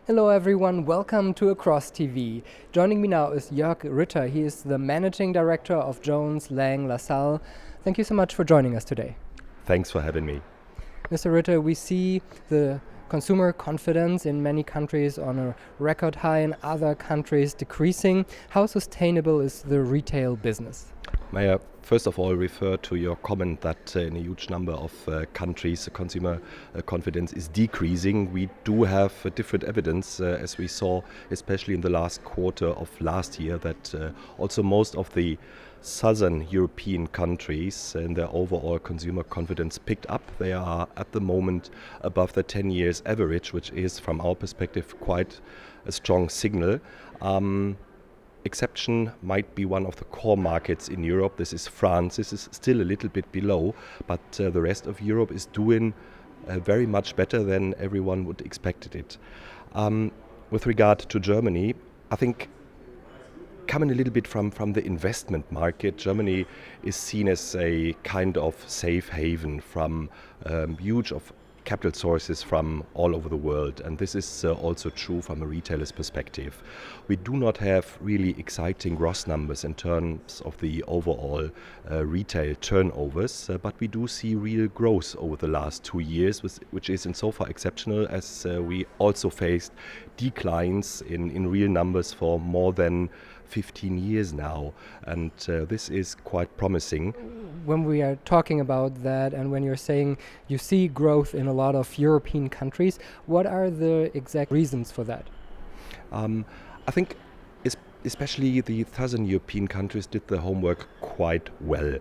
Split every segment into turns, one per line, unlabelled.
Hello everyone, welcome to Across TV. Joining me now is Jörg Ritter. He is the Managing Director of Jones Lang LaSalle. Thank you so much for joining us today.
Thanks for having me.
Mr. Ritter, we see the consumer confidence in many countries on a record high, in other countries decreasing. How sustainable is the retail business?
May I first of all refer to your comment that in a huge number of countries the consumer confidence is decreasing. We do have different evidence as we saw especially in the last quarter of last year that also most of the southern European countries and their overall consumer confidence picked up. They are at the moment above the 10 years average, which is from our perspective quite a strong signal. Exception might be one of the core markets in Europe. This is France. This is still a little bit below, but the rest of Europe is doing very much better than everyone would expected it. With regard to Germany, I think coming a little bit from the investment market, Germany is seen as a kind of safe haven from huge of capital sources from all over the world, and this is also true from a retailer's perspective. We do not have really exciting gross numbers in terms of the overall retail turnovers, but we do see real growth over the last 2 years, which is in so far exceptional, as we also faced declines in real numbers for more than 15 years now, and this is quite promising.
When we are talking about that and when you're saying you see growth in a lot of European countries, what are the exact reasons for that?
I think especially the southern European countries did their homework quite well.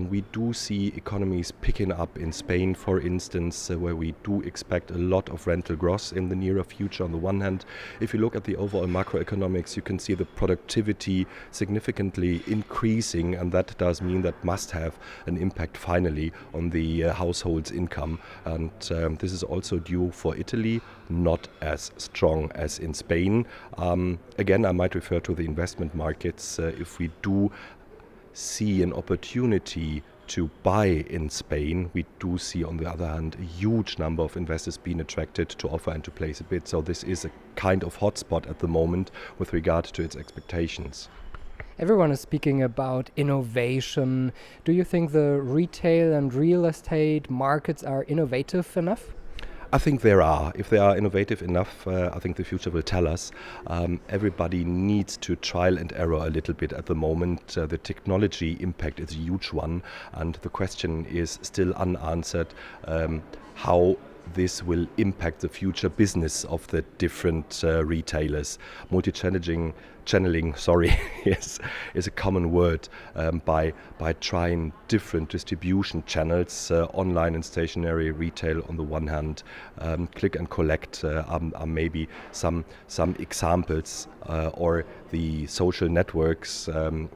We do see economies picking up in Spain, for instance, where we do expect a lot of rental growth in the nearer future. On the one hand, if you look at the overall macroeconomics, you can see the productivity significantly increasing, and that does mean that must have an impact finally on the household's income. And this is also due for Italy, not as strong as in Spain. Again, I might refer to the investment markets. If we do see an opportunity to buy in Spain, we do see on the other hand a huge number of investors being attracted to offer and to place a bid. So this is a kind of hotspot at the moment with regard to its expectations.
Everyone is speaking about innovation. Do you think the retail and real estate markets are innovative enough?
I think there are. If they are innovative enough, I think the future will tell us. Everybody needs to trial and error a little bit at the moment. The technology impact is a huge one, and the question is still unanswered how this will impact the future business of the different retailers. Multi-channeling is a common word. By trying different distribution channels, online and stationary retail on the one hand, click and collect are maybe some examples, or the social networks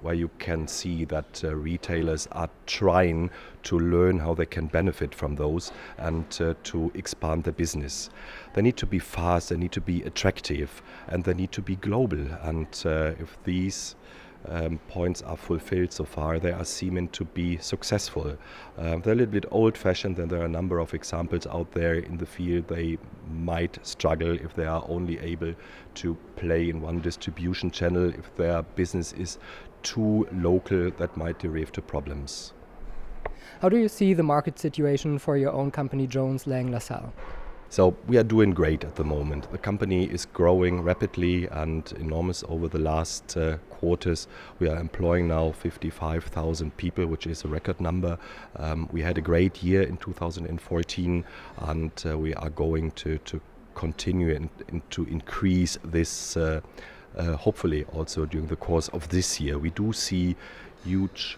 where you can see that retailers are trying to learn how they can benefit from those and to expand their business. They need to be fast, they need to be attractive, and they need to be global. And if these points are fulfilled so far, they are seeming to be successful. They're a little bit old-fashioned, and there are a number of examples out there in the field. They might struggle if they are only able to play in one distribution channel. If their business is too local, that might derive to problems.
How do you see the market situation for your own company, Jones Lang LaSalle?
So we are doing great at the moment. The company is growing rapidly and enormous over the last quarters. We are employing now 55,000 people, which is a record number. We had a great year in 2014, and we are going to continue and to increase this hopefully also during the course of this year. We do see huge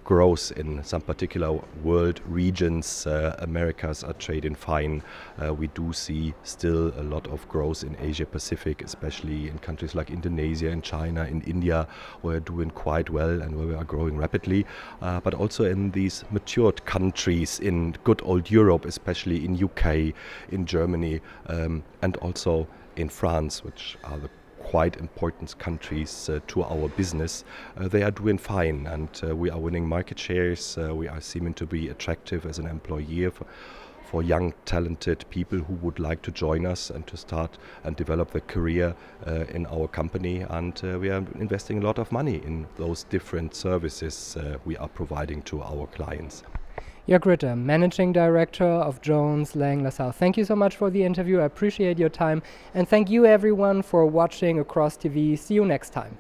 growth in some particular world regions. Americas are trading fine. We do see still a lot of growth in Asia Pacific, especially in countries like Indonesia and China and India, where we're doing quite well and where we are growing rapidly. But also in these matured countries in good old Europe, especially in UK, in Germany, and also in France, which are the quite important countries to our business. They are doing fine, and we are winning market shares. We are seeming to be attractive as an employer for young, talented people who would like to join us and to start and develop their career in our company. And we are investing a lot of money in those different services we are providing to our clients.
Jörg Ritter, Managing Director of Jones Lang LaSalle. Thank you so much for the interview. I appreciate your time. And thank you everyone for watching Across TV. See you next time.